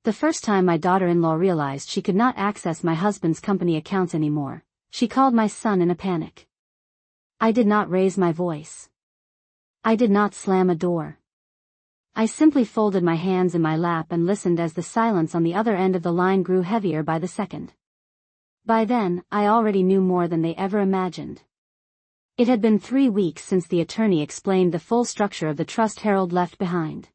The first time my daughter-in-law realized she could not access my husband's company accounts anymore, she called my son in a panic. I did not raise my voice. I did not slam a door. I simply folded my hands in my lap and listened as the silence on the other end of the line grew heavier by the second. By then, I already knew more than they ever imagined. It had been 3 weeks since the attorney explained the full structure of the trust Harold left behind.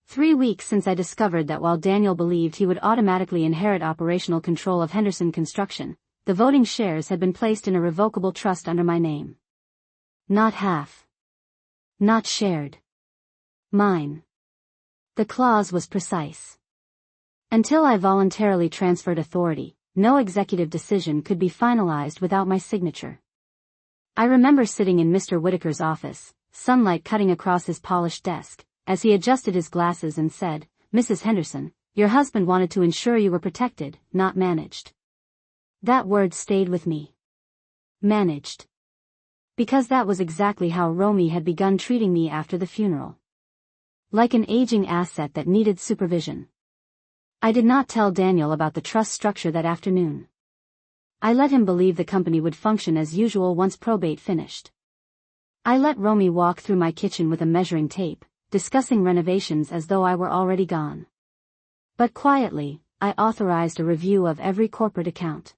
3 weeks since I discovered that while Daniel believed he would automatically inherit operational control of Henderson Construction, the voting shares had been placed in a revocable trust under my name. Not half. Not shared. Mine. The clause was precise. Until I voluntarily transferred authority, no executive decision could be finalized without my signature. I remember sitting in Mr. Whitaker's office, sunlight cutting across his polished desk, as he adjusted his glasses and said, "Mrs. Henderson, your husband wanted to ensure you were protected, not managed." That word stayed with me. Managed. Because that was exactly how Romy had begun treating me after the funeral. Like an aging asset that needed supervision. I did not tell Daniel about the trust structure that afternoon. I let him believe the company would function as usual once probate finished. I let Romy walk through my kitchen with a measuring tape, discussing renovations as though I were already gone. But quietly, I authorized a review of every corporate account.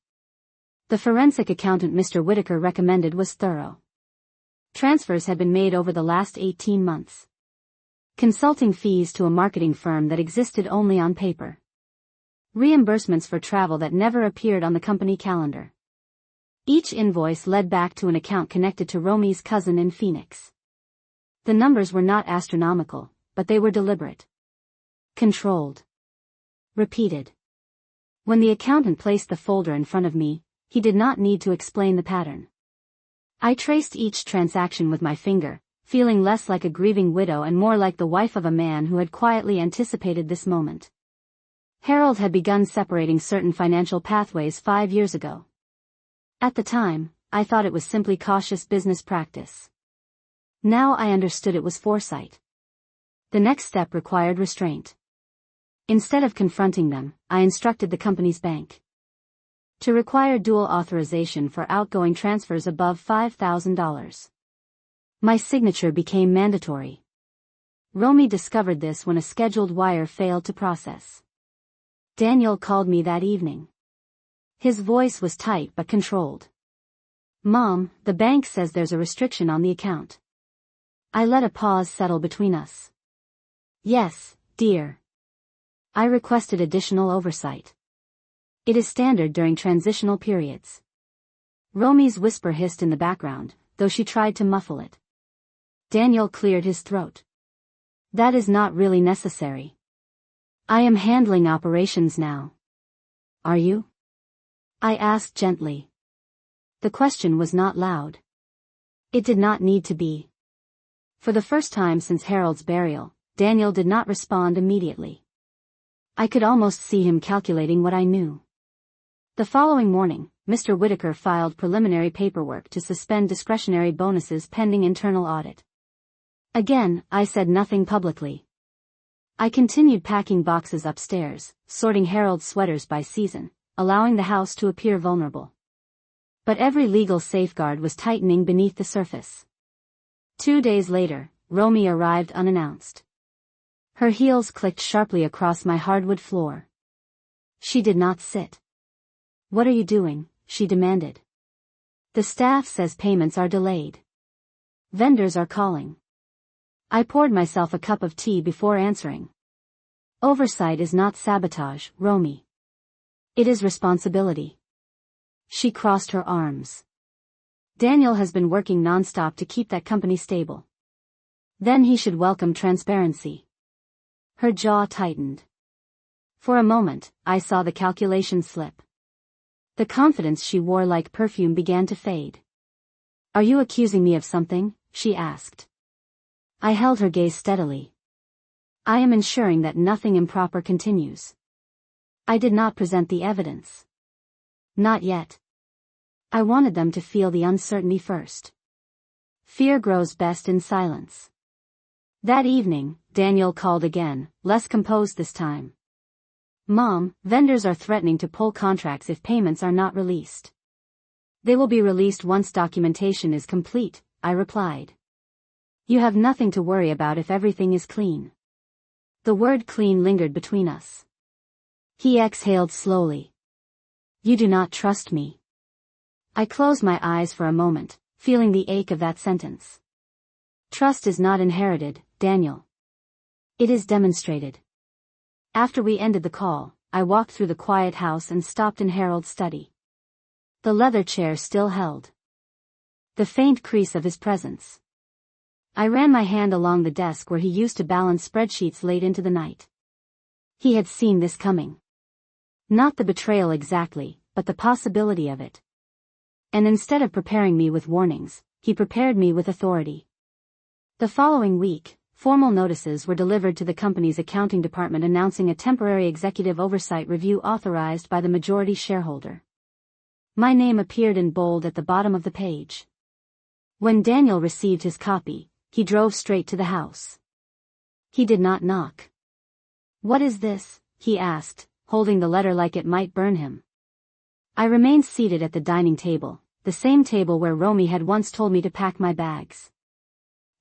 The forensic accountant Mr. Whitaker recommended was thorough. Transfers had been made over the last 18 months. Consulting fees to a marketing firm that existed only on paper. Reimbursements for travel that never appeared on the company calendar. Each invoice led back to an account connected to Romy's cousin in Phoenix. The numbers were not astronomical, but they were deliberate. Controlled. Repeated. When the accountant placed the folder in front of me, he did not need to explain the pattern. I traced each transaction with my finger, feeling less like a grieving widow and more like the wife of a man who had quietly anticipated this moment. Harold had begun separating certain financial pathways 5 years ago. At the time, I thought it was simply cautious business practice. Now I understood it was foresight. The next step required restraint. Instead of confronting them, I instructed the company's bank to require dual authorization for outgoing transfers above $5,000. My signature became mandatory. Romy discovered this when a scheduled wire failed to process. Daniel called me that evening. His voice was tight but controlled. "Mom, the bank says there's a restriction on the account." I let a pause settle between us. "Yes, dear. I requested additional oversight. It is standard during transitional periods." Romy's whisper hissed in the background, though she tried to muffle it. Daniel cleared his throat. "That is not really necessary. I am handling operations now." "Are you?" I asked gently. The question was not loud. It did not need to be. For the first time since Harold's burial, Daniel did not respond immediately. I could almost see him calculating what I knew. The following morning, Mr. Whitaker filed preliminary paperwork to suspend discretionary bonuses pending internal audit. Again, I said nothing publicly. I continued packing boxes upstairs, sorting Harold's sweaters by season, allowing the house to appear vulnerable. But every legal safeguard was tightening beneath the surface. 2 days later, Romy arrived unannounced. Her heels clicked sharply across my hardwood floor. She did not sit. "What are you doing?" she demanded. "The staff says payments are delayed. Vendors are calling." I poured myself a cup of tea before answering. "Oversight is not sabotage, Romy. It is responsibility." She crossed her arms. "Daniel has been working non-stop to keep that company stable. Then he should welcome transparency." Her jaw tightened. For a moment, I saw the calculation slip. The confidence she wore like perfume began to fade. "Are you accusing me of something?" she asked. I held her gaze steadily. "I am ensuring that nothing improper continues. I did not present the evidence. Not yet. I wanted them to feel the uncertainty first. Fear grows best in silence." That evening, Daniel called again, less composed this time. Mom, vendors are threatening to pull contracts if payments are not released. They will be released once documentation is complete, I replied. You have nothing to worry about if everything is clean. The word clean lingered between us. He exhaled slowly. You do not trust me. I closed my eyes for a moment, feeling the ache of that sentence. Trust is not inherited, Daniel. It is demonstrated. After we ended the call, I walked through the quiet house and stopped in Harold's study. The leather chair still held the faint crease of his presence. I ran my hand along the desk where he used to balance spreadsheets late into the night. He had seen this coming. Not the betrayal exactly, but the possibility of it. And instead of preparing me with warnings, he prepared me with authority. The following week, formal notices were delivered to the company's accounting department announcing a temporary executive oversight review authorized by the majority shareholder. My name appeared in bold at the bottom of the page. When Daniel received his copy, he drove straight to the house. He did not knock. What is this? He asked, holding the letter like it might burn him. I remained seated at the dining table, the same table where Romy had once told me to pack my bags.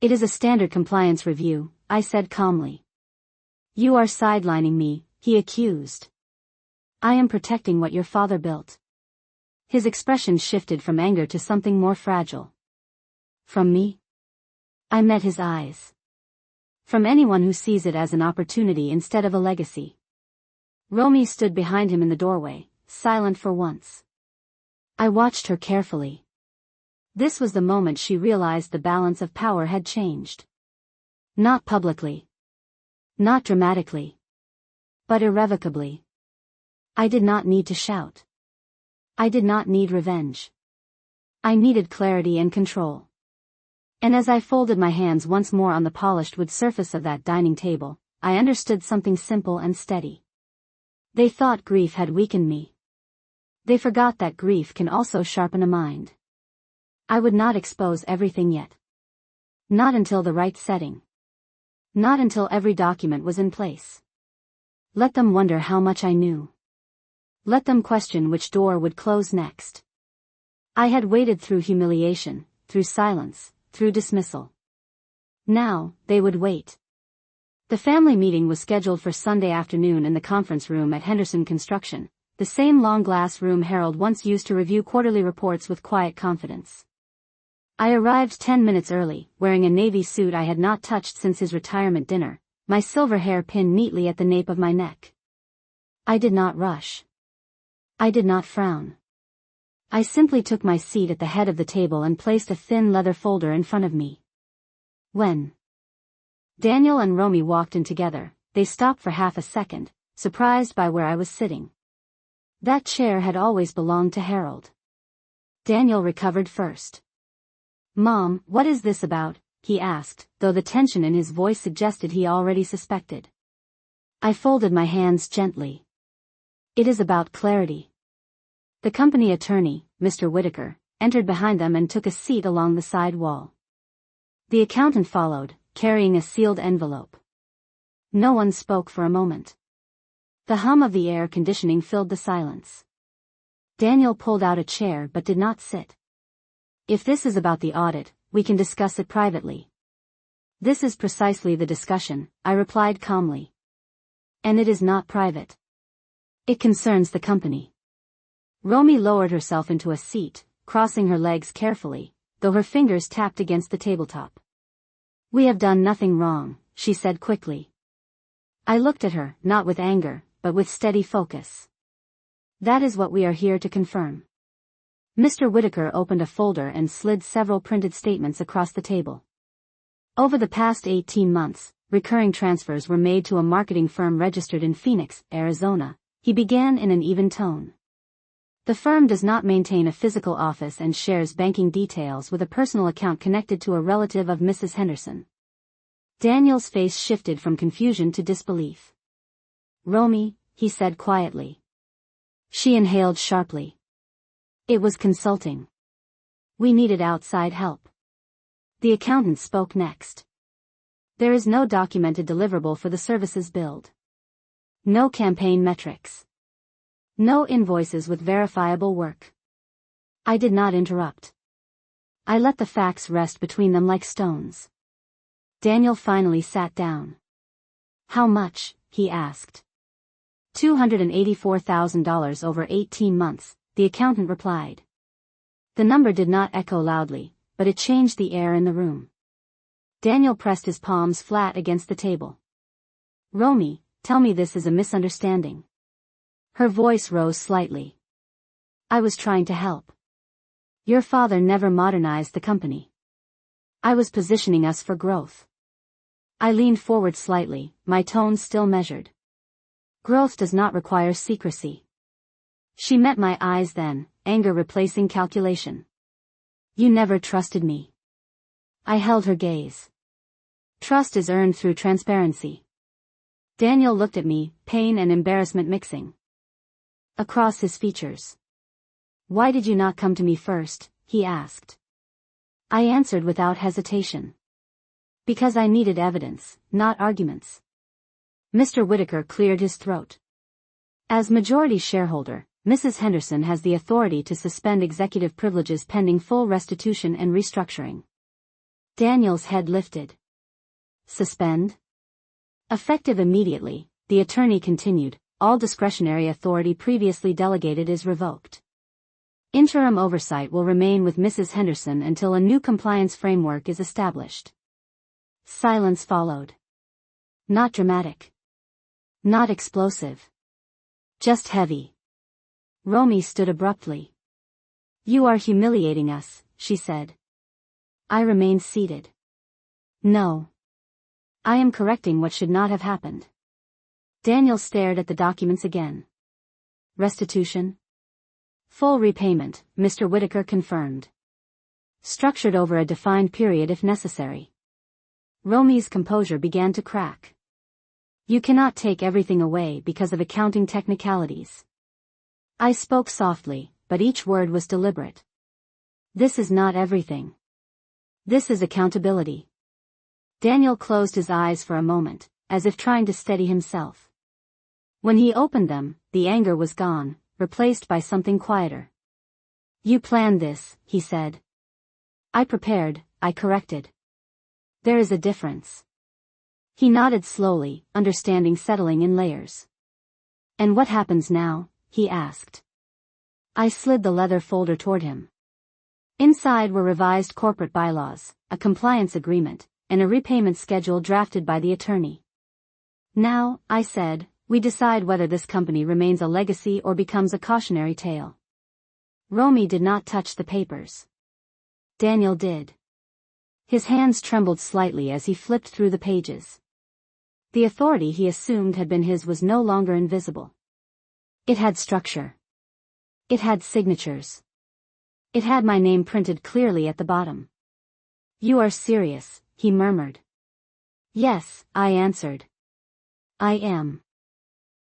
It is a standard compliance review, I said calmly. You are sidelining me, he accused. I am protecting what your father built. His expression shifted from anger to something more fragile. From me? I met his eyes. From anyone who sees it as an opportunity instead of a legacy. Romy stood behind him in the doorway, silent for once. I watched her carefully. This was the moment she realized the balance of power had changed. Not publicly. Not dramatically. But irrevocably. I did not need to shout. I did not need revenge. I needed clarity and control. And as I folded my hands once more on the polished wood surface of that dining table, I understood something simple and steady. They thought grief had weakened me. They forgot that grief can also sharpen a mind. I would not expose everything yet. Not until the right setting. Not until every document was in place. Let them wonder how much I knew. Let them question which door would close next. I had waited through humiliation, through silence, through dismissal. Now, they would wait. The family meeting was scheduled for Sunday afternoon in the conference room at Henderson Construction, the same long glass room Harold once used to review quarterly reports with quiet confidence. I arrived 10 minutes early, wearing a navy suit I had not touched since his retirement dinner, my silver hair pinned neatly at the nape of my neck. I did not rush. I did not frown. I simply took my seat at the head of the table and placed a thin leather folder in front of me. When Daniel and Romy walked in together, they stopped for half a second, surprised by where I was sitting. That chair had always belonged to Harold. Daniel recovered first. Mom, what is this about? He asked, though the tension in his voice suggested he already suspected. I folded my hands gently. It is about clarity. The company attorney, Mr. Whitaker, entered behind them and took a seat along the side wall. The accountant followed, carrying a sealed envelope. No one spoke for a moment. The hum of the air conditioning filled the silence. Daniel pulled out a chair but did not sit. If this is about the audit, we can discuss it privately. This is precisely the discussion, I replied calmly. And it is not private. It concerns the company. Romy lowered herself into a seat, crossing her legs carefully, though her fingers tapped against the tabletop. We have done nothing wrong, she said quickly. I looked at her, not with anger, but with steady focus. That is what we are here to confirm. Mr. Whitaker opened a folder and slid several printed statements across the table. Over the past 18 months, recurring transfers were made to a marketing firm registered in Phoenix, Arizona, he began in an even tone. The firm does not maintain a physical office and shares banking details with a personal account connected to a relative of Mrs. Henderson. Daniel's face shifted from confusion to disbelief. Romy, he said quietly. She inhaled sharply. It was consulting. We needed outside help. The accountant spoke next. There is no documented deliverable for the services billed. No campaign metrics. No invoices with verifiable work. I did not interrupt. I let the facts rest between them like stones. Daniel finally sat down. How much? He asked. $284,000 over 18 months, the accountant replied. The number did not echo loudly, but it changed the air in the room. Daniel pressed his palms flat against the table. Romy, tell me this is a misunderstanding. Her voice rose slightly. I was trying to help. Your father never modernized the company. I was positioning us for growth. I leaned forward slightly, my tone still measured. Growth does not require secrecy. She met my eyes then, anger replacing calculation. You never trusted me. I held her gaze. Trust is earned through transparency. Daniel looked at me, pain and embarrassment mixing across his features. Why did you not come to me first? He asked. I answered without hesitation. Because I needed evidence, not arguments. Mr. Whitaker cleared his throat. As majority shareholder, Mrs. Henderson has the authority to suspend executive privileges pending full restitution and restructuring. Daniel's head lifted. Suspend? Effective immediately, the attorney continued, all discretionary authority previously delegated is revoked. Interim oversight will remain with Mrs. Henderson until a new compliance framework is established. Silence followed. Not dramatic. Not explosive. Just heavy. Romy stood abruptly. You are humiliating us, she said. I remained seated. No. I am correcting what should not have happened. Daniel stared at the documents again. Restitution? Full repayment, Mr. Whitaker confirmed. Structured over a defined period if necessary. Romy's composure began to crack. You cannot take everything away because of accounting technicalities. I spoke softly, but each word was deliberate. This is not everything. This is accountability. Daniel closed his eyes for a moment, as if trying to steady himself. When he opened them, the anger was gone, replaced by something quieter. You planned this, he said. I prepared, I corrected. There is a difference. He nodded slowly, understanding settling in layers. And what happens now? He asked. I slid the leather folder toward him. Inside were revised corporate bylaws, a compliance agreement, and a repayment schedule drafted by the attorney. Now, I said, we decide whether this company remains a legacy or becomes a cautionary tale. Romy did not touch the papers. Daniel did. His hands trembled slightly as he flipped through the pages. The authority he assumed had been his was no longer invisible. It had structure. It had signatures. It had my name printed clearly at the bottom. You are serious, he murmured. Yes, I answered. I am.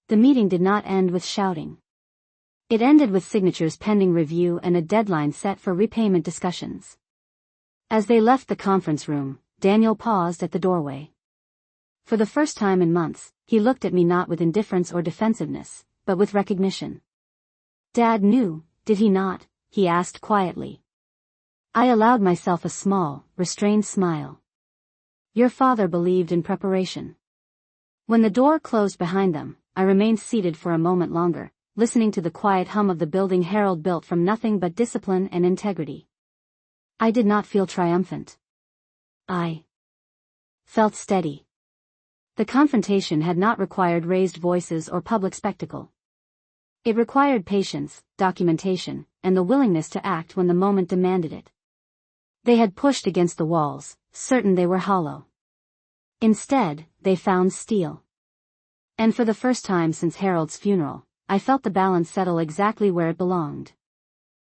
The meeting did not end with shouting. It ended with signatures pending review and a deadline set for repayment discussions. As they left the conference room, Daniel paused at the doorway. For the first time in months, he looked at me not with indifference or defensiveness, but with recognition. Dad knew, did he not? He asked quietly. I allowed myself a small, restrained smile. Your father believed in preparation. When the door closed behind them, I remained seated for a moment longer, listening to the quiet hum of the building Harold built from nothing but discipline and integrity. I did not feel triumphant. I felt steady. The confrontation had not required raised voices or public spectacle. It required patience, documentation, and the willingness to act when the moment demanded it. They had pushed against the walls, certain they were hollow. Instead, they found steel. And for the first time since Harold's funeral, I felt the balance settle exactly where it belonged.